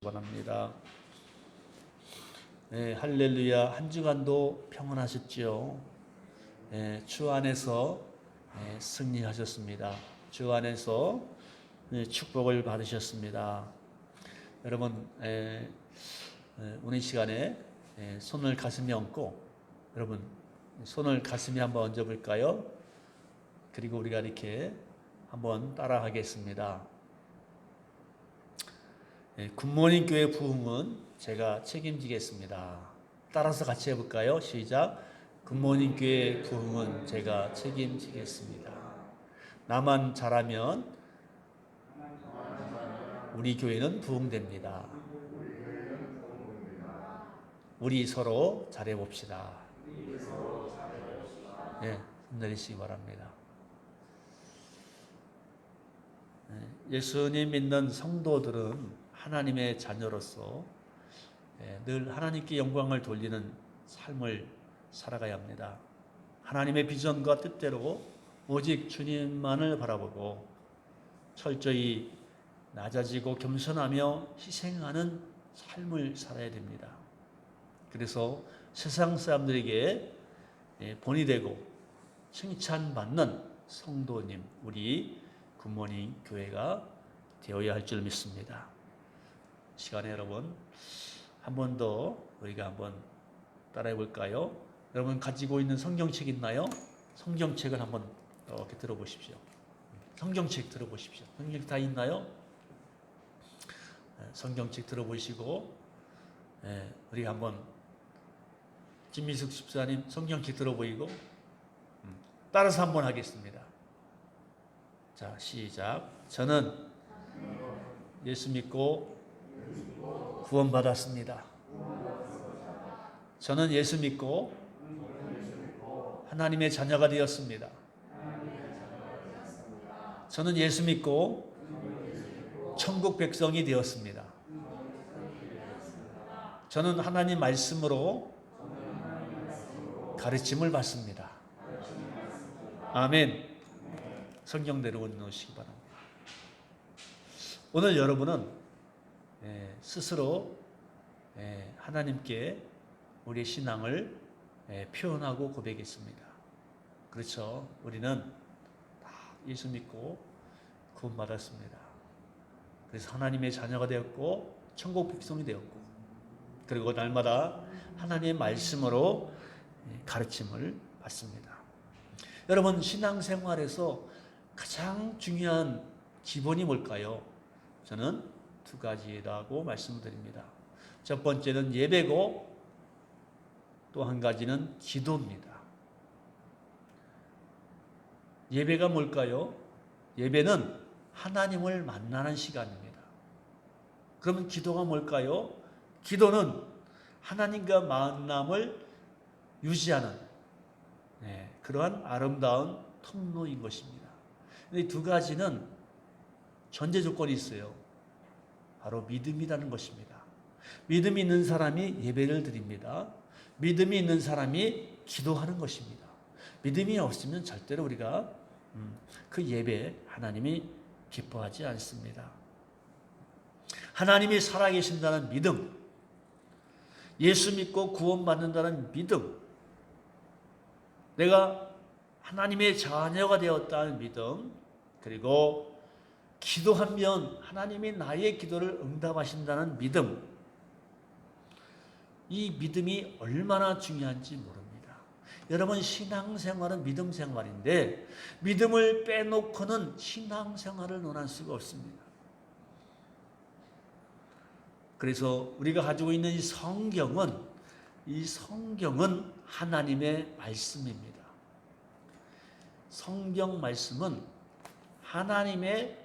바랍니다. 네, 할렐루야. 한 주간도 평안하셨지요? 네, 주 안에서 승리하셨습니다. 주 안에서 축복을 받으셨습니다. 여러분, 오늘 시간에 손을 가슴에 얹고, 여러분 손을 가슴에 한번 얹어볼까요? 그리고 우리가 이렇게 한번 따라하겠습니다. 굿모닝 교회 부흥은 제가 책임지겠습니다. 따라서 같이 해볼까요? 시작. 굿모닝 교회 부흥은 제가 책임지겠습니다. 나만 잘하면 우리 교회는 부흥됩니다. 우리 서로 잘해봅시다. 네, 힘내시기 바랍니다. 예수님 믿는 성도들은 하나님의 자녀로서 늘 하나님께 영광을 돌리는 삶을 살아가야 합니다. 하나님의 비전과 뜻대로 오직 주님만을 바라보고 철저히 낮아지고 겸손하며 희생하는 삶을 살아야 됩니다. 그래서 세상 사람들에게 본이 되고 칭찬받는 성도님, 우리 굿모닝 교회가 되어야 할 줄 믿습니다. 시간에 여러분 한 번 더 우리가 한번 따라해 볼까요? 여러분 가지고 있는 성경책 있나요? 성경책을 한번 이렇게 들어보십시오. 성경책 들어보십시오. 성경책 다 있나요? 성경책 들어보시고 우리가 한번 진미숙 집사님 성경책 들어보이고 따라서 한번 하겠습니다. 자, 시작. 저는 예수 믿고 구원받았습니다. 저는 예수 믿고 하나님의 자녀가 되었습니다. 저는 예수 믿고 천국 백성이 되었습니다. 저는 하나님 말씀으로 가르침을 받습니다. 아멘. 성경대로 놓으시기 바랍니다. 오늘 여러분은 스스로 하나님께 우리의 신앙을 표현하고 고백했습니다. 그렇죠. 우리는 다 예수 믿고 구원받았습니다. 그래서 하나님의 자녀가 되었고 천국 백성이 되었고, 그리고 날마다 하나님의 말씀으로 가르침을 받습니다. 여러분, 신앙생활에서 가장 중요한 기본이 뭘까요? 저는 두 가지라고 말씀드립니다. 첫 번째는 예배고 또 한 가지는 기도입니다. 예배가 뭘까요? 예배는 하나님을 만나는 시간입니다. 그러면 기도가 뭘까요? 기도는 하나님과 만남을 유지하는 그러한 아름다운 통로인 것입니다. 이 두 가지는 전제 조건이 있어요. 바로 믿음이라는 것입니다. 믿음이 있는 사람이 예배를 드립니다. 믿음이 있는 사람이 기도하는 것입니다. 믿음이 없으면 절대로 우리가 그 예배 하나님이 기뻐하지 않습니다. 하나님이 살아계신다는 믿음, 예수 믿고 구원받는다는 믿음, 내가 하나님의 자녀가 되었다는 믿음, 그리고 기도하면 하나님이 나의 기도를 응답하신다는 믿음, 이 믿음이 얼마나 중요한지 모릅니다. 여러분, 신앙생활은 믿음 생활인데 믿음을 빼놓고는 신앙생활을 논할 수가 없습니다. 그래서 우리가 가지고 있는 이 성경은 하나님의 말씀입니다. 성경 말씀은 하나님의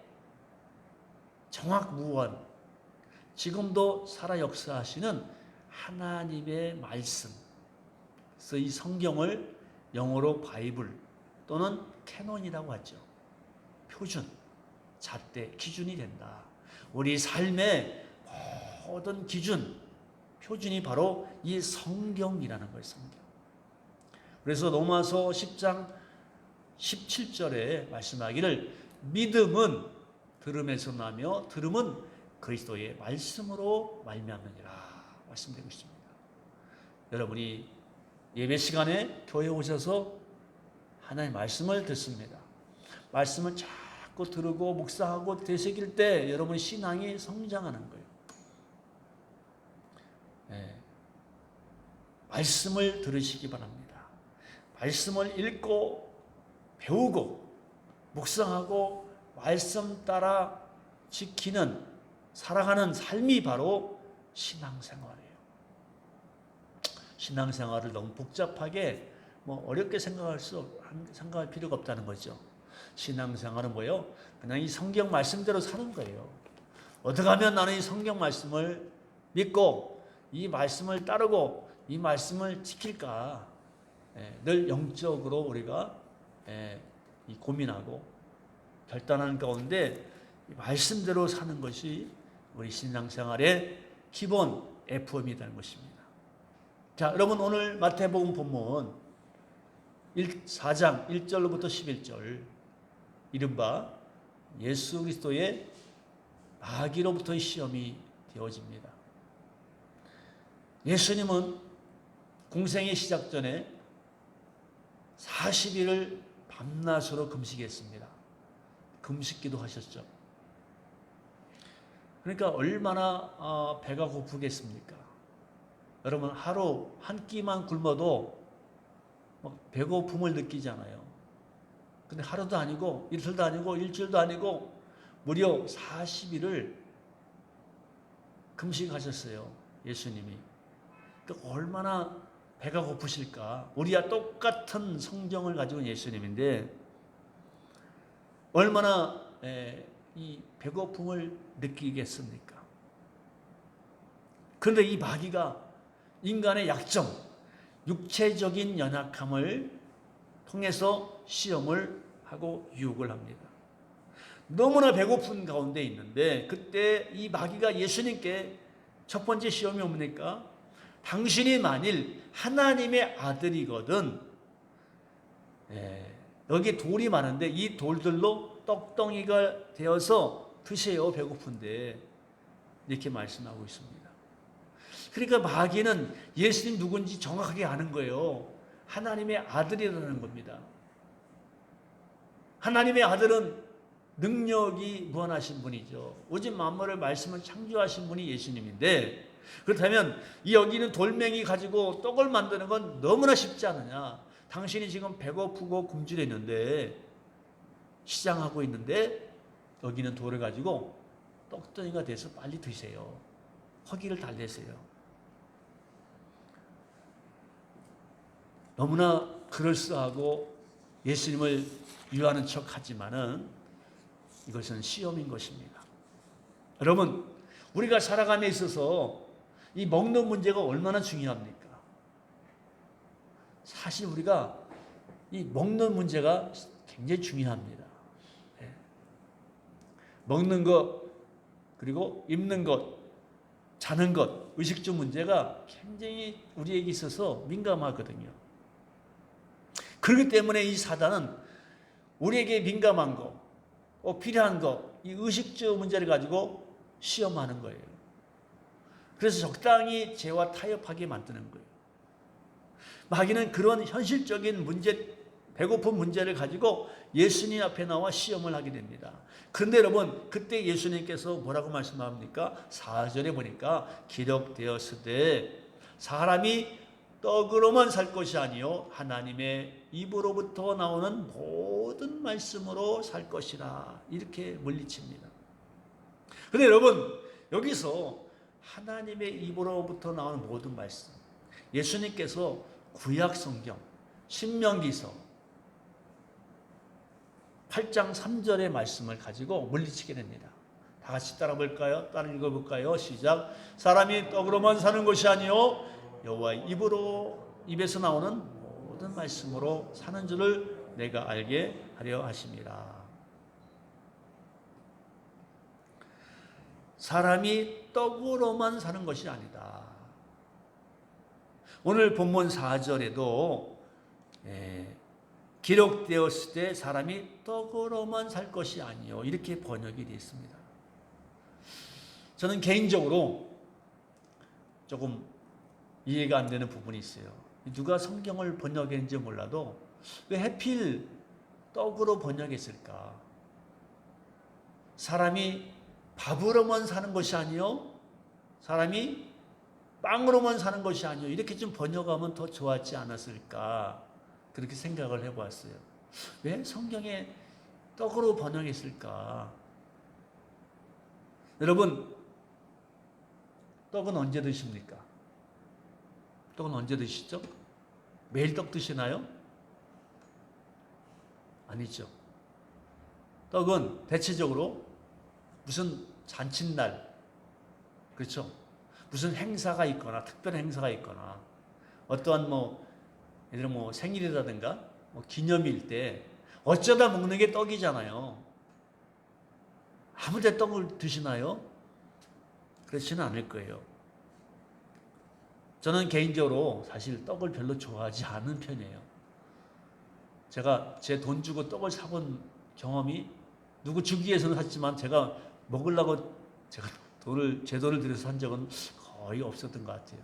정확무한, 지금도 살아 역사하시는 하나님의 말씀. 그래서 이 성경을 영어로 바이블 또는 캐논이라고 하죠. 표준, 잣대, 기준이 된다. 우리 삶의 모든 기준, 표준이 바로 이 성경이라는 거예요. 성경. 그래서 로마서 10장 17절에 말씀하기를 믿음은 들음에서 나며 들음은 그리스도의 말씀으로 말미암느니라 말씀드리고 있습니다. 여러분이 예배 시간에 교회에 오셔서 하나님의 말씀을 듣습니다. 말씀을 자꾸 들고 묵상하고 되새길 때 여러분 신앙이 성장하는 거예요. 네. 말씀을 들으시기 바랍니다. 말씀을 읽고 배우고 묵상하고 말씀 따라 지키는 살아가는 삶이 바로 신앙생활이에요. 신앙생활을 너무 복잡하게 어렵게 생각할 필요가 없다는 거죠. 신앙생활은 뭐예요? 그냥 이 성경 말씀대로 사는 거예요. 어떻게 하면 나는 이 성경 말씀을 믿고 이 말씀을 따르고 이 말씀을 지킬까? 늘 영적으로 우리가 고민하고 결단하는 가운데 말씀대로 사는 것이 우리 신앙생활의 기본 F음이라는 것입니다. 자, 여러분 오늘 마태복음 본문 4장 1절로부터 11절 이른바 예수 그리스도의 마귀로부터의 시험이 되어집니다. 예수님은 공생의 시작 전에 40일을 밤낮으로 금식했습니다. 금식기도 하셨죠. 그러니까 얼마나 배가 고프겠습니까? 여러분 하루 한 끼만 굶어도 배고픔을 느끼잖아요. 근데 하루도 아니고 이틀도 아니고 일주일도 아니고 무려 40일을 금식하셨어요. 예수님이. 그러니까 얼마나 배가 고프실까. 우리와 똑같은 성정을 가지고 있는 예수님인데 얼마나 이 배고픔을 느끼겠습니까? 그런데 이 마귀가 인간의 약점, 육체적인 연약함을 통해서 시험을 하고 유혹을 합니다. 너무나 배고픈 가운데 있는데 그때 이 마귀가 예수님께 첫 번째 시험이 뭡니까? 당신이 만일 하나님의 아들이거든 여기 돌이 많은데 이 돌들로 떡덩이가 되어서 드세요. 배고픈데 이렇게 말씀하고 있습니다. 그러니까 마귀는 예수님 누군지 정확하게 아는 거예요. 하나님의 아들이라는 겁니다. 하나님의 아들은 능력이 무한하신 분이죠. 오직 만물을 말씀을 창조하신 분이 예수님인데 그렇다면 여기 있는 돌멩이 가지고 떡을 만드는 건 너무나 쉽지 않느냐. 당신이 지금 배고프고 굶주렸는데 시장하고 있는데 여기는 돌을 가지고 떡덩이가 돼서 빨리 드세요. 허기를 달래세요. 너무나 그럴싸하고 예수님을 유하는 척하지만은 이것은 시험인 것입니다. 여러분, 우리가 살아감에 있어서 이 먹는 문제가 얼마나 중요합니까? 사실 우리가 이 먹는 문제가 굉장히 중요합니다. 먹는 것, 그리고 입는 것, 자는 것, 의식주 문제가 굉장히 우리에게 있어서 민감하거든요. 그렇기 때문에 이 사단은 우리에게 민감한 것, 필요한 것, 이 의식주 문제를 가지고 시험하는 거예요. 그래서 적당히 죄와 타협하게 만드는 거예요. 마귀는 그런 현실적인 문제, 배고픈 문제를 가지고 예수님 앞에 나와 시험을 하게 됩니다. 그런데 여러분, 그때 예수님께서 뭐라고 말씀합니까? 4절에 보니까 기록되었으되 사람이 떡으로만 살 것이 아니요 하나님의 입으로부터 나오는 모든 말씀으로 살 것이라 이렇게 물리칩니다. 그런데 여러분, 여기서 하나님의 입으로부터 나오는 모든 말씀, 예수님께서 구약 성경 신명기서 8장 3절의 말씀을 가지고 물리치게 됩니다. 다 같이 따라 볼까요? 따라 읽어볼까요? 시작. 사람이 떡으로만 사는 것이 아니요 여호와의 입에서 나오는 모든 말씀으로 사는 줄을 내가 알게 하려 하심이라. 사람이 떡으로만 사는 것이 아니다. 오늘 본문 4절에도 기록되었을 때 사람이 떡으로만 살 것이 아니요 이렇게 번역이 되어 있습니다. 저는 개인적으로 조금 이해가 안 되는 부분이 있어요. 누가 성경을 번역했는지 몰라도 왜 하필 떡으로 번역했을까? 사람이 밥으로만 사는 것이 아니요, 사람이 빵으로만 사는 것이 아니요, 이렇게 좀 번역하면 더 좋았지 않았을까? 그렇게 생각을 해보았어요. 왜 성경에 떡으로 번역했을까? 여러분, 떡은 언제 드십니까? 떡은 언제 드시죠? 매일 떡 드시나요? 아니죠. 떡은 대체적으로 무슨 잔칫날, 그렇죠? 무슨 행사가 있거나 특별한 행사가 있거나 어떠한 예를 들어 생일이라든가 기념일 때 어쩌다 먹는 게 떡이잖아요. 아무 데 떡을 드시나요? 그렇지는 않을 거예요. 저는 개인적으로 사실 떡을 별로 좋아하지 않은 편이에요. 제가 제 돈 주고 떡을 사본 경험이, 누구 주기 위해서는 샀지만 제가 먹으려고 제가 제 돈을 들여서 산 적은 거의 없었던 것 같아요.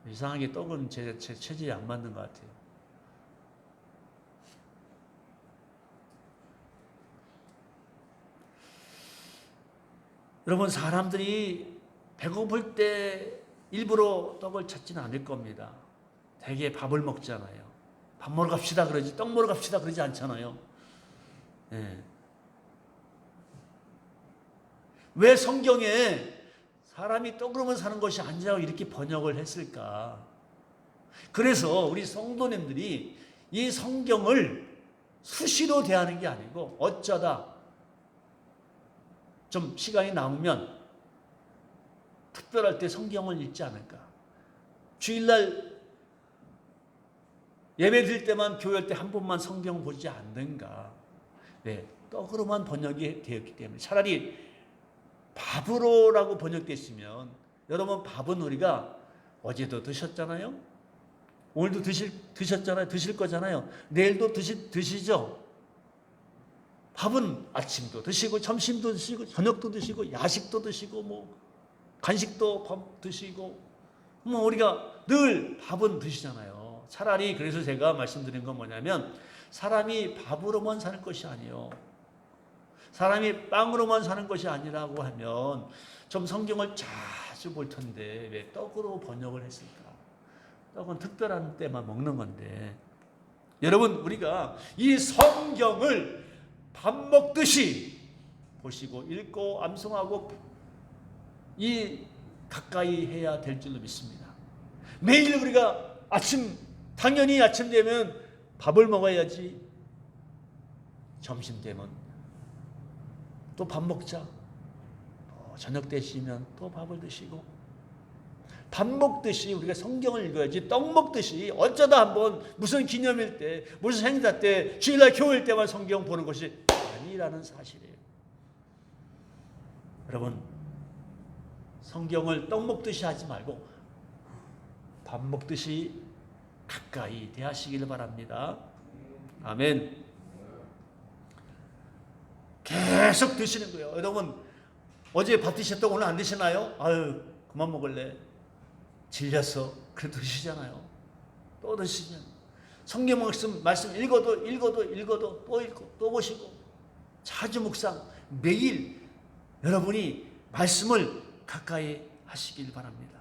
이상하게 떡은 제 체질에 안 맞는 것 같아요. 여러분, 사람들이 배고플 때 일부러 떡을 찾지는 않을 겁니다. 대개 밥을 먹잖아요. 밥 먹으러 갑시다 그러지, 떡 먹으러 갑시다 그러지 않잖아요. 네. 왜 성경에 사람이 떡으로만 사는 것이 아니라고 이렇게 번역을 했을까? 그래서 우리 성도님들이 이 성경을 수시로 대하는 게 아니고 어쩌다 좀 시간이 남으면 특별할 때 성경을 읽지 않을까? 주일날 예배 드릴 때만, 교회 때 한 번만 성경 보지 않는가? 네, 떡으로만 번역이 되었기 때문에. 차라리 밥으로라고 번역됐으면, 여러분, 밥은 우리가 어제도 드셨잖아요? 오늘도 드셨잖아요? 드실 거잖아요? 내일도 드시죠? 밥은 아침도 드시고, 점심도 드시고, 저녁도 드시고, 야식도 드시고, 간식도 밥 드시고, 우리가 늘 밥은 드시잖아요. 차라리, 그래서 제가 말씀드린 건 뭐냐면, 사람이 밥으로만 사는 것이 아니요, 사람이 빵으로만 사는 것이 아니라고 하면 좀 성경을 자주 볼 텐데 왜 떡으로 번역을 했을까? 떡은 특별한 때만 먹는 건데. 여러분, 우리가 이 성경을 밥 먹듯이 보시고 읽고 암송하고 가까이 해야 될 줄로 믿습니다. 매일 우리가 당연히 아침 되면 밥을 먹어야지, 점심 되면 또 밥 먹자, 저녁 되시면 또 밥을 드시고, 밥 먹듯이 우리가 성경을 읽어야지, 떡 먹듯이 어쩌다 한번 무슨 기념일 때, 무슨 행사 때, 주일날 교회일 때만 성경 보는 것이 아니라는 사실이에요. 여러분, 성경을 떡 먹듯이 하지 말고 밥 먹듯이 가까이 대하시길 바랍니다. 아멘. 계속 드시는 거예요. 여러분, 어제 밥 드셨다고 오늘 안 드시나요? 아유, 그만 먹을래. 질렸어. 그래도 드시잖아요. 또 드시면. 성경 말씀 읽어도 또 읽고 또 보시고, 자주 묵상, 매일 여러분이 말씀을 가까이 하시길 바랍니다.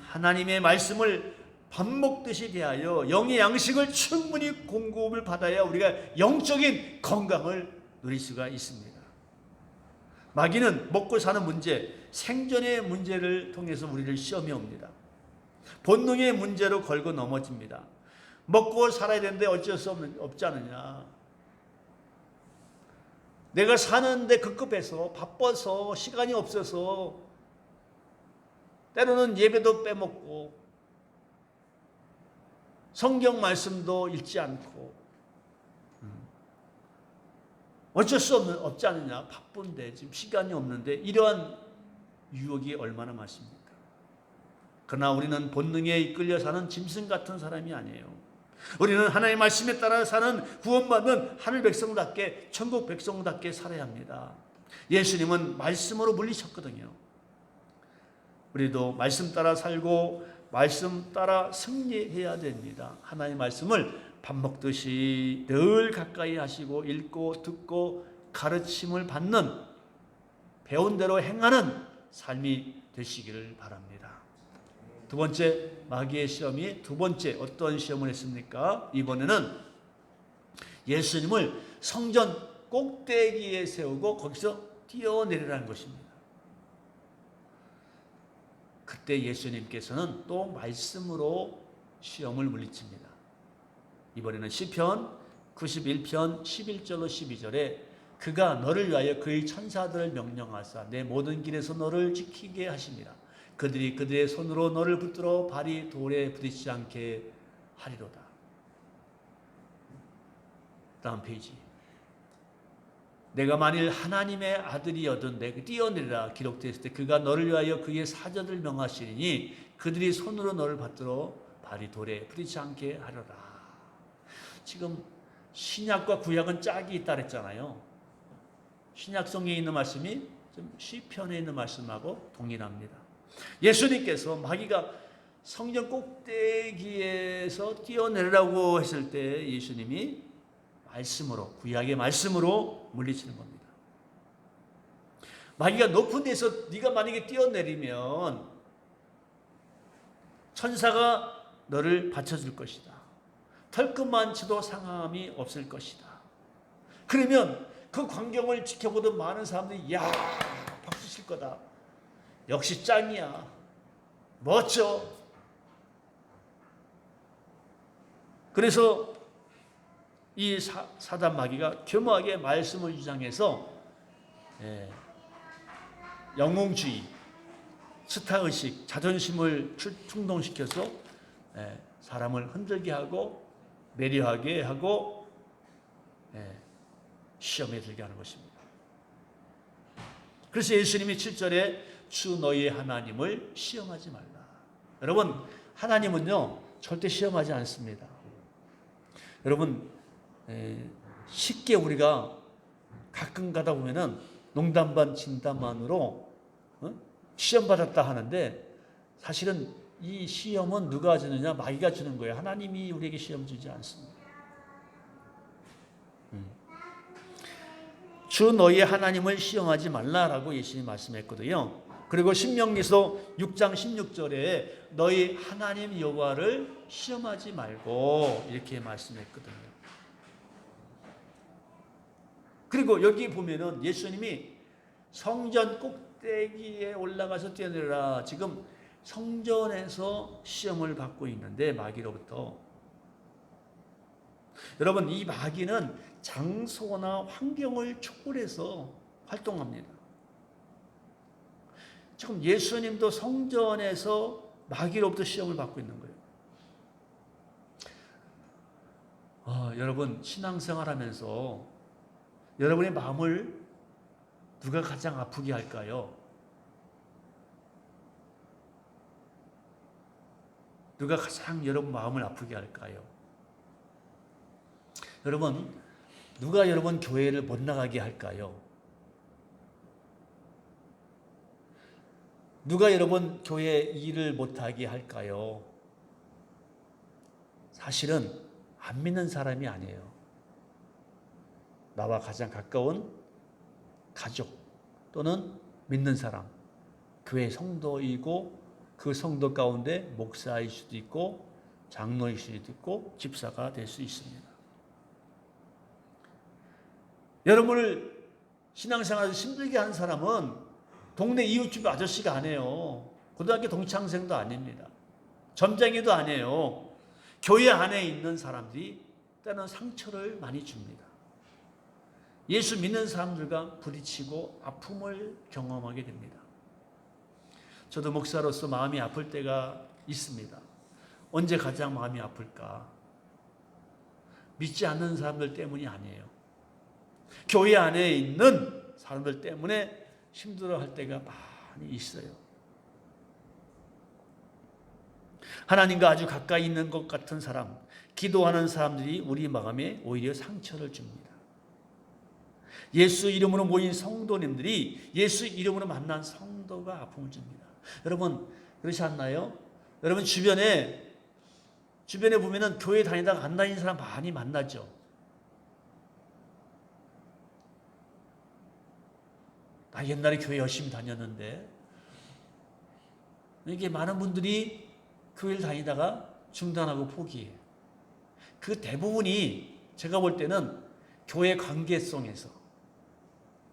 하나님의 말씀을 밥 먹듯이 대하여 영의 양식을 충분히 공급을 받아야 우리가 영적인 건강을 누릴 수가 있습니다. 마귀는 먹고 사는 문제, 생존의 문제를 통해서 우리를 시험해 옵니다. 본능의 문제로 걸고 넘어집니다. 먹고 살아야 되는데 어쩔 수 없지 않느냐. 내가 사는데 급급해서, 바빠서, 시간이 없어서, 때로는 예배도 빼먹고 성경 말씀도 읽지 않고 어쩔 수 없지 않느냐. 바쁜데 지금 시간이 없는데, 이러한 유혹이 얼마나 많습니까? 그러나 우리는 본능에 이끌려 사는 짐승 같은 사람이 아니에요. 우리는 하나님의 말씀에 따라 사는 구원받는 하늘 백성답게, 천국 백성답게 살아야 합니다. 예수님은 말씀으로 물리셨거든요. 우리도 말씀 따라 살고 말씀 따라 승리해야 됩니다. 하나님의 말씀을 밥 먹듯이 늘 가까이 하시고 읽고 듣고 가르침을 받는, 배운 대로 행하는 삶이 되시기를 바랍니다. 두 번째, 마귀의 시험이 두 번째 어떤 시험을 했습니까? 이번에는 예수님을 성전 꼭대기에 세우고 거기서 뛰어내리라는 것입니다. 그때 예수님께서는 또 말씀으로 시험을 물리칩니다. 이번에는 시편 91편 11절로 12절에 그가 너를 위하여 그의 천사들을 명령하사 내 모든 길에서 너를 지키게 하십니다. 그들이 그들의 손으로 너를 붙들어 발이 돌에 부딪히지 않게 하리로다. 다음 페이지. 내가 만일 하나님의 아들이여든 내가 뛰어내리라 기록되었을 때 그가 너를 위하여 그의 사자들을 명하시리니 그들이 손으로 너를 받들어 발이 돌에 부딪히지 않게 하리로다. 지금 신약과 구약은 짝이 있다 그랬잖아요. 신약성에 있는 말씀이 좀 시편에 있는 말씀하고 동일합니다. 예수님께서 마귀가 성전 꼭대기에서 뛰어내리라고 했을 때 예수님이 말씀으로, 구약의 말씀으로 물리치는 겁니다. 마귀가 높은 데서 네가 만약에 뛰어내리면 천사가 너를 받쳐줄 것이다. 털끝만 치도 상함이 없을 것이다. 그러면 그 광경을 지켜보던 많은 사람들이 야, 박수 칠 거다. 역시 짱이야. 멋져. 그래서 이 사단 마귀가 교묘하게 말씀을 주장해서 영웅주의, 스타의식, 자존심을 충동시켜서 사람을 흔들게 하고 매료하게 하고 시험에 들게 하는 것입니다. 그래서 예수님이 7절에 주 너희의 하나님을 시험하지 말라. 여러분, 하나님은요 절대 시험하지 않습니다. 여러분, 쉽게 우리가 가끔 가다 보면은 농담 반 진담 반으로 시험 받았다 하는데 사실은 이 시험은 누가 주느냐? 마귀가 주는 거예요. 하나님이 우리에게 시험 주지 않습니다. 주 너희의 하나님을 시험하지 말라라고 예수님이 말씀했거든요. 그리고 신명기서 6장 16절에 너희 하나님 여호와를 시험하지 말고 이렇게 말씀했거든요. 그리고 여기 보면은 예수님이 성전 꼭대기에 올라가서 뛰어내려라. 지금 성전에서 시험을 받고 있는데 마귀로부터. 여러분, 이 마귀는 장소나 환경을 초월해서 활동합니다. 지금 예수님도 성전에서 마귀로부터 시험을 받고 있는 거예요. 여러분, 신앙생활 하면서 여러분의 마음을 누가 가장 아프게 할까요? 누가 가장 여러분 마음을 아프게 할까요? 여러분, 누가 여러분 교회를 못 나가게 할까요? 누가 여러분 교회 일을 못하게 할까요? 사실은 안 믿는 사람이 아니에요. 나와 가장 가까운 가족 또는 믿는 사람, 교회 성도이고 그 성도 가운데 목사일 수도 있고 장로일 수도 있고 집사가 될 수 있습니다. 여러분을 신앙생활에서 힘들게 한 사람은 동네 이웃집 아저씨가 아니에요. 고등학교 동창생도 아닙니다. 점쟁이도 아니에요. 교회 안에 있는 사람들이 때는 상처를 많이 줍니다. 예수 믿는 사람들과 부딪히고 아픔을 경험하게 됩니다. 저도 목사로서 마음이 아플 때가 있습니다. 언제 가장 마음이 아플까? 믿지 않는 사람들 때문이 아니에요. 교회 안에 있는 사람들 때문에 힘들어할 때가 많이 있어요. 하나님과 아주 가까이 있는 것 같은 사람, 기도하는 사람들이 우리 마음에 오히려 상처를 줍니다. 예수 이름으로 모인 성도님들이 예수 이름으로 만난 성도가 아픔을 줍니다. 여러분 그렇지 않나요? 여러분 주변에 보면은 교회 다니다가 안 다니는 사람 많이 만나죠. 나 옛날에 교회 열심히 다녔는데, 이게 많은 분들이 교회를 다니다가 중단하고 포기해요. 그 대부분이 제가 볼 때는 교회 관계성에서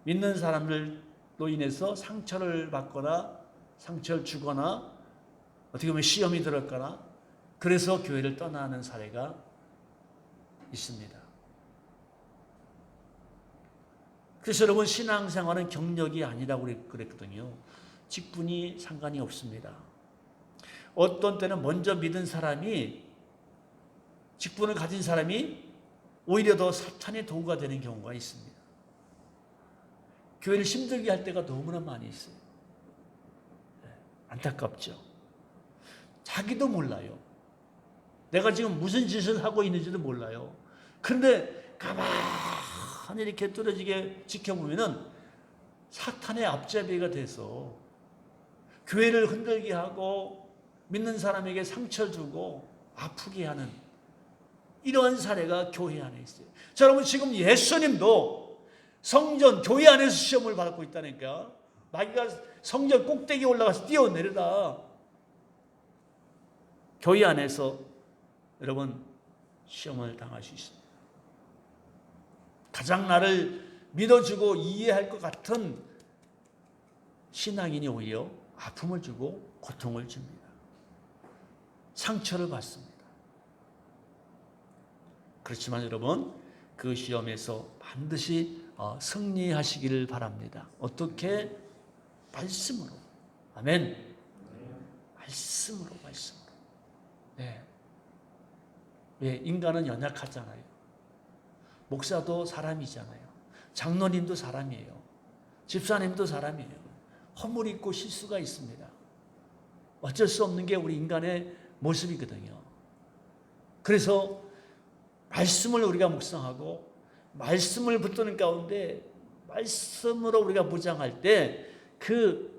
믿는 사람들로 인해서 상처를 받거나 상처를 주거나 어떻게 보면 시험이 들었거나 그래서 교회를 떠나는 사례가 있습니다. 그래서 여러분 신앙생활은 경력이 아니라고 그랬거든요. 직분이 상관이 없습니다. 어떤 때는 먼저 믿은 사람이 직분을 가진 사람이 오히려 더 사탄의 도구가 되는 경우가 있습니다. 교회를 힘들게 할 때가 너무나 많이 있어요. 안타깝죠. 자기도 몰라요. 내가 지금 무슨 짓을 하고 있는지도 몰라요. 그런데 가만히 이렇게 뚫어지게 지켜보면은 사탄의 앞잡이가 돼서 교회를 흔들게 하고 믿는 사람에게 상처 주고 아프게 하는 이러한 사례가 교회 안에 있어요. 자, 여러분 지금 예수님도 성전 교회 안에서 시험을 받고 있다니까. 마귀가 성전 꼭대기에 올라가서 뛰어내려라. 교회 안에서 여러분 시험을 당할 수 있습니다. 가장 나를 믿어주고 이해할 것 같은 신앙인이 오히려 아픔을 주고 고통을 줍니다. 상처를 받습니다. 그렇지만 여러분 그 시험에서 반드시 승리하시기를 바랍니다. 어떻게? 말씀으로. 아멘. 말씀으로. 네. 왜? 인간은 연약하잖아요. 목사도 사람이잖아요. 장로님도 사람이에요. 집사님도 사람이에요. 허물이 있고 실수가 있습니다. 어쩔 수 없는 게 우리 인간의 모습이거든요. 그래서 말씀을 우리가 묵상하고 말씀을 붙드는 가운데 말씀으로 우리가 무장할 때 그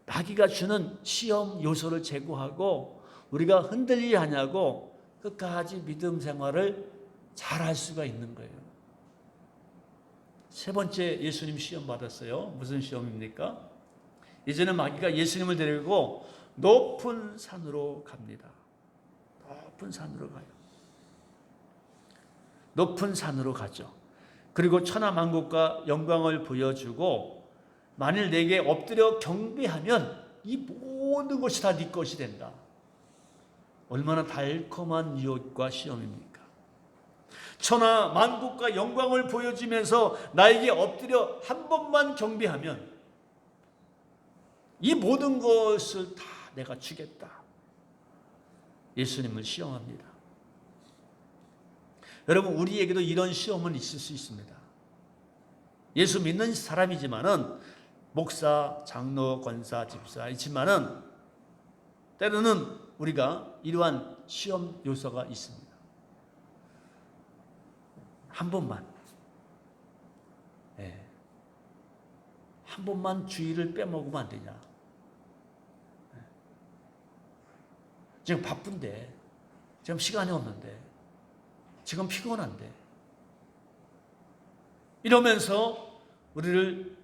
마귀가 주는 시험 요소를 제거하고 우리가 흔들리지 않냐고 끝까지 믿음 생활을 잘할 수가 있는 거예요. 세 번째 예수님 시험 받았어요. 무슨 시험입니까? 이제는 마귀가 예수님을 데리고 높은 산으로 갑니다. 높은 산으로 가요. 높은 산으로 가죠. 그리고 천하만국과 영광을 보여주고 만일 내게 엎드려 경배하면 이 모든 것이 다 네 것이 된다. 얼마나 달콤한 유혹과 시험입니까? 천하만국과 영광을 보여주면서 나에게 엎드려 한 번만 경배하면 이 모든 것을 다 내가 주겠다. 예수님을 시험합니다. 여러분 우리에게도 이런 시험은 있을 수 있습니다. 예수 믿는 사람이지만은 목사, 장로, 권사, 집사 있지만은 때로는 우리가 이러한 시험 요소가 있습니다. 한 번만 한 번만 주의를 빼먹으면 안 되냐. 지금 바쁜데 지금 시간이 없는데 지금 피곤한데 이러면서 우리를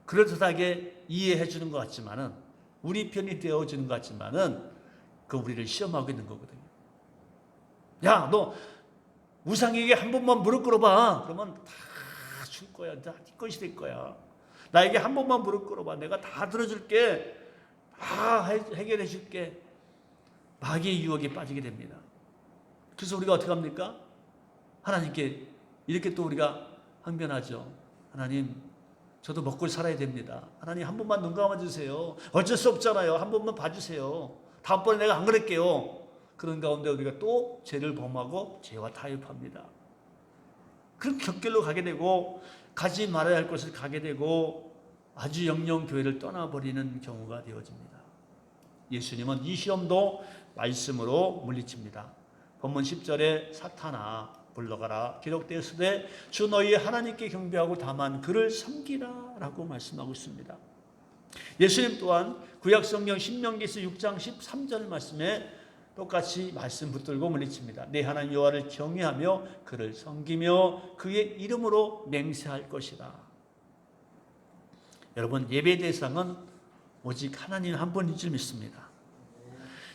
그럴듯하게 이해해 주는 것 같지만은 우리 편이 되어주는 것 같지만은 그 우리를 시험하고 있는 거거든요. 야, 너 우상에게 한 번만 무릎 꿇어봐. 그러면 다 줄 거야. 다 네 것이 될 거야. 나에게 한 번만 무릎 꿇어봐. 내가 다 들어줄게. 다 해결해 줄게. 마귀의 유혹에 빠지게 됩니다. 그래서 우리가 어떻게 합니까? 하나님께 이렇게 또 우리가 항변하죠. 하나님, 저도 먹고 살아야 됩니다. 하나님 한 번만 눈 감아주세요. 어쩔 수 없잖아요. 한 번만 봐주세요. 다음번에 내가 안 그럴게요. 그런 가운데 우리가 또 죄를 범하고 죄와 타협합니다. 그럼 격결로 가게 되고 가지 말아야 할 곳을 가게 되고 아주 영영 교회를 떠나버리는 경우가 되어집니다. 예수님은 이 시험도 말씀으로 물리칩니다. 본문 10절에 사탄아 물러가라 기록되었으되 주 너희 하나님께 경배하고 다만 그를 섬기라 라고 말씀하고 있습니다. 예수님 또한 구약성경 신명기서 6장 13절 말씀에 똑같이 말씀 붙들고 물리칩니다. 내 하나님 여호와를 경외하며 그를 섬기며 그의 이름으로 맹세할 것이다. 여러분, 예배 대상은 오직 하나님 한 분인 줄 믿습니다.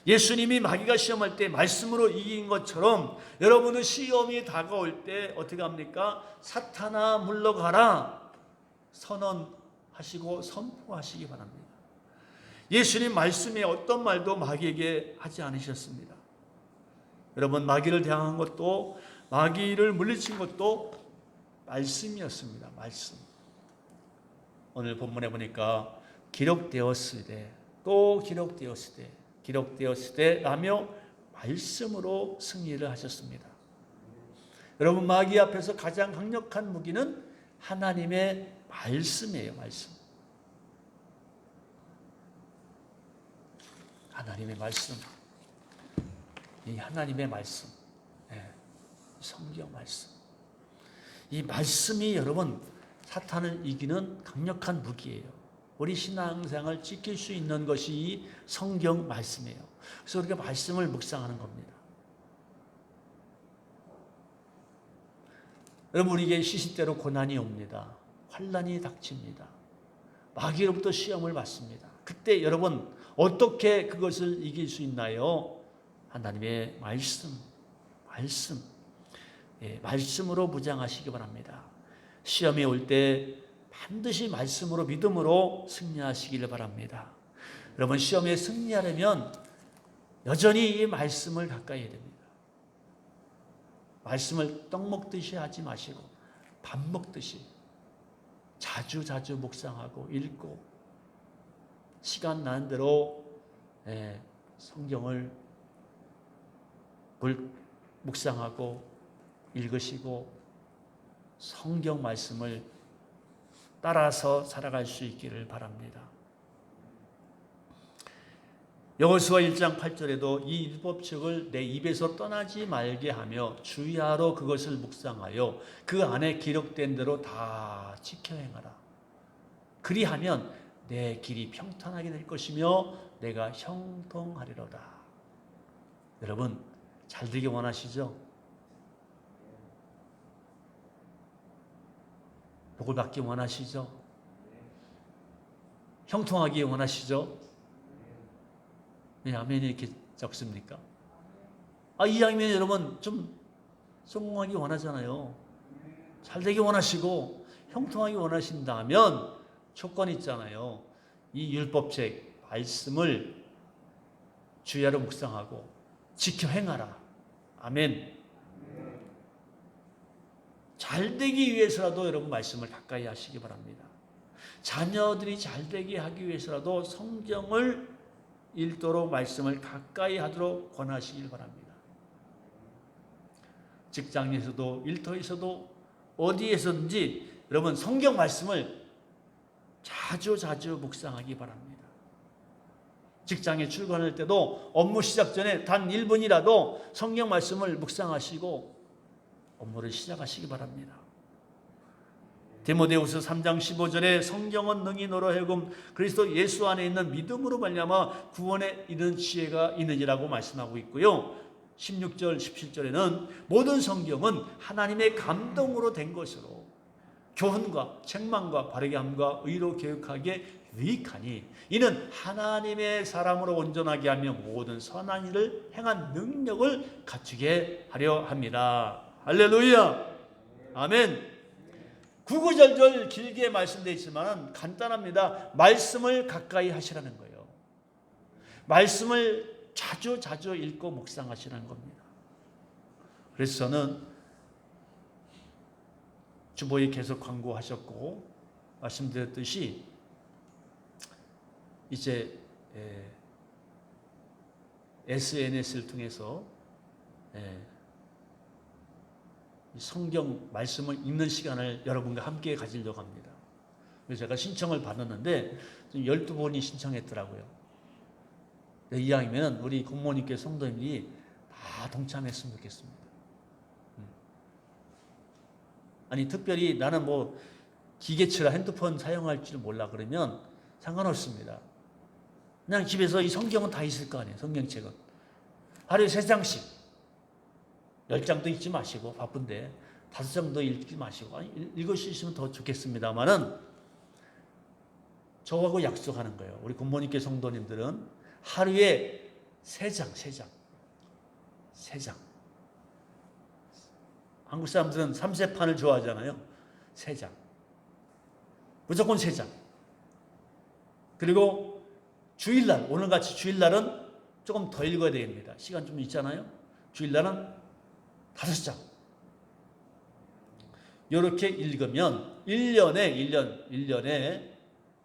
예수님이 마귀가 시험할 때 말씀으로 이긴 것처럼 여러분은 시험이 다가올 때 어떻게 합니까? 사탄아 물러가라 선언하시고 선포하시기 바랍니다. 예수님 말씀에 어떤 말도 마귀에게 하지 않으셨습니다. 여러분, 마귀를 대항한 것도 마귀를 물리친 것도 말씀이었습니다. 말씀. 오늘 본문에 보니까 기록되었으되 또 기록되었으되 라며 말씀으로 승리를 하셨습니다. 여러분, 마귀 앞에서 가장 강력한 무기는 하나님의 말씀이에요. 말씀. 하나님의 말씀. 이 하나님의 말씀. 성경 말씀. 이 말씀이 여러분 사탄을 이기는 강력한 무기예요. 우리 신앙생활을 지킬 수 있는 것이 이 성경 말씀이에요. 그래서 우리가 말씀을 묵상하는 겁니다. 여러분, 우리에게 시시때로 고난이 옵니다. 환난이 닥칩니다. 마귀로부터 시험을 받습니다. 그때 여러분 어떻게 그것을 이길 수 있나요? 하나님의 말씀으로 무장하시기 바랍니다. 시험이 올 때 반드시 말씀으로 믿음으로 승리하시기를 바랍니다. 여러분, 시험에 승리하려면 여전히 이 말씀을 가까이 해야 됩니다. 말씀을 떡 먹듯이 하지 마시고 밥 먹듯이 자주 묵상하고 읽고 시간 나는 대로 성경을 묵상하고 읽으시고 성경 말씀을 따라서 살아갈 수 있기를 바랍니다. 여호수아 1장 8절에도 이 율법책을 내 입에서 떠나지 말게 하며 주야로 그것을 묵상하여 그 안에 기록된 대로 다 지켜 행하라. 그리하면 내 길이 평탄하게 될 것이며 내가 형통하리로다. 여러분, 잘 되기 원하시죠? 복을 받기 원하시죠? 형통하기 원하시죠? 왜 아멘이 이렇게 적습니까? 이왕이면 여러분 좀 성공하기 원하잖아요. 잘 되기 원하시고 형통하기 원하신다면 조건이 있잖아요. 이 율법책 말씀을 주야로 묵상하고 지켜 행하라. 아멘. 잘 되기 위해서라도 여러분 말씀을 가까이 하시기 바랍니다. 자녀들이 잘 되게 하기 위해서라도 성경을 읽도록 말씀을 가까이 하도록 권하시길 바랍니다. 직장에서도 일터에서도 어디에서든지 여러분 성경 말씀을 자주 묵상하기 바랍니다. 직장에 출근할 때도 업무 시작 전에 단 1분이라도 성경 말씀을 묵상하시고 업무를 시작하시기 바랍니다. 디모데후서 3장 15절에 성경은 능히 너로 하여금 그리스도 예수 안에 있는 믿음으로 말미암아 구원에 이르는 지혜가 있느니라고 말씀하고 있고요. 16절 17절에는 모든 성경은 하나님의 감동으로 된 것으로 교훈과 책망과 바르게 함과 의로 교육하기에 유익하니 이는 하나님의 사람으로 온전하게 하며 모든 선한 일을 행한 능력을 갖추게 하려 합니다. 할렐루야. 아멘. 구구절절 길게 말씀되어 있지만 간단합니다. 말씀을 가까이 하시라는 거예요. 말씀을 자주 읽고 묵상하시라는 겁니다. 그래서 저는 주보에 계속 광고하셨고 말씀드렸듯이 이제 SNS를 통해서 성경 말씀을 읽는 시간을 여러분과 함께 가지려고 합니다. 그래서 제가 신청을 받았는데 12분이 신청했더라고요. 이왕이면 우리 공무원님께 성도님들이 다 동참했으면 좋겠습니다. 아니 특별히 나는 뭐 기계치라 핸드폰 사용할 줄 몰라 그러면 상관없습니다. 그냥 집에서 이 성경은 다 있을 거 아니에요. 성경책은. 하루에 3장씩. 10장도 읽지 마시고 바쁜데 5장도 읽지 마시고 읽을 수 있으면 더 좋겠습니다만은 저하고 약속하는 거예요. 우리 굿모닝교 성도님들은 하루에 3장. 한국 사람들은 3세판을 좋아하잖아요. 3장. 무조건 3장. 그리고 주일날, 오늘같이 주일날은 조금 더 읽어야 됩니다. 시간 좀 있잖아요. 주일날은 5장. 이렇게 읽으면 1년에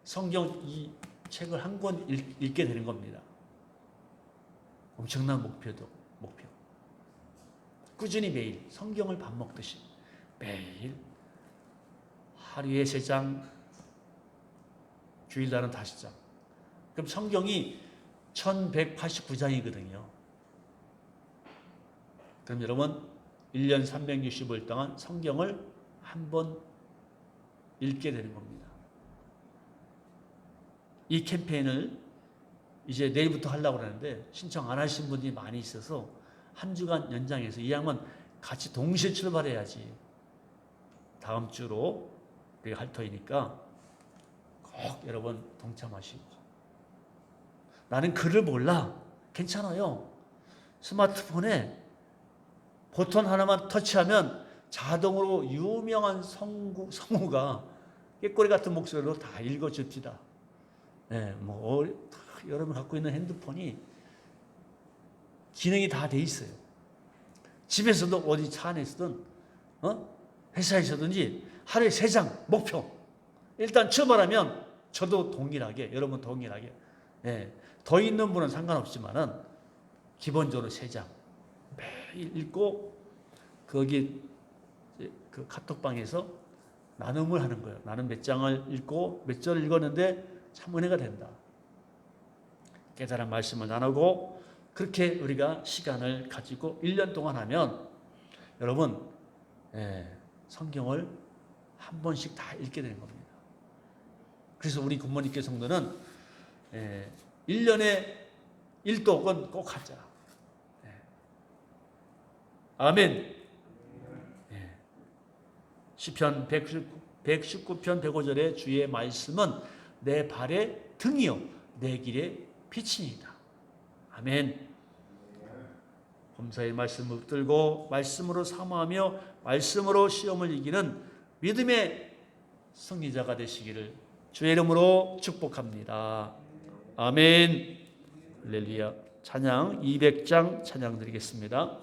성경 이 책을 한 권 읽게 되는 겁니다. 엄청난 목표. 꾸준히 매일 성경을 밥 먹듯이 매일 하루에 3장, 주일날은 5장. 그럼 성경이 1189장이거든요. 그럼 여러분 1년 365일 동안 성경을 한 번 읽게 되는 겁니다. 이 캠페인을 이제 내일부터 하려고 하는데 신청 안 하신 분들이 많이 있어서 한 주간 연장해서 이 양은 같이 동시에 출발해야지. 다음 주로 우리가 할 터이니까 꼭 여러분 동참하시고. 나는 글을 몰라. 괜찮아요. 스마트폰에 버튼 하나만 터치하면 자동으로 유명한 성우가 꾀꼬리 같은 목소리로 다 읽어줍니다. 네, 여러분 갖고 있는 핸드폰이 기능이 다 돼 있어요. 집에서도 어디 차 안에서든 회사에서든지 하루에 3장 목표. 일단 출발하면 저도 동일하게 여러분 동일하게 더 있는 분은 상관없지만은 기본적으로 3장 매일 읽고 거기 그 카톡방에서 나눔을 하는 거예요. 나는 몇 장을 읽고 몇 절을 읽었는데 참 은혜가 된다. 깨달은 말씀을 나누고 그렇게 우리가 시간을 가지고 1년 동안 하면 여러분 성경을 한 번씩 다 읽게 되는 겁니다. 그래서 우리 굿모닝교 성도는 1년에 1독은 꼭 하자. 아멘. 시편 119편 105절의 주의 말씀은 내 발의 등이요 내 길의 빛이니이다. 아멘. 범사의 말씀을 붙들고 말씀으로 사모하며 말씀으로 시험을 이기는 믿음의 승리자가 되시기를 주의 이름으로 축복합니다. 아멘. 할렐루야. 찬양 200장 찬양 드리겠습니다.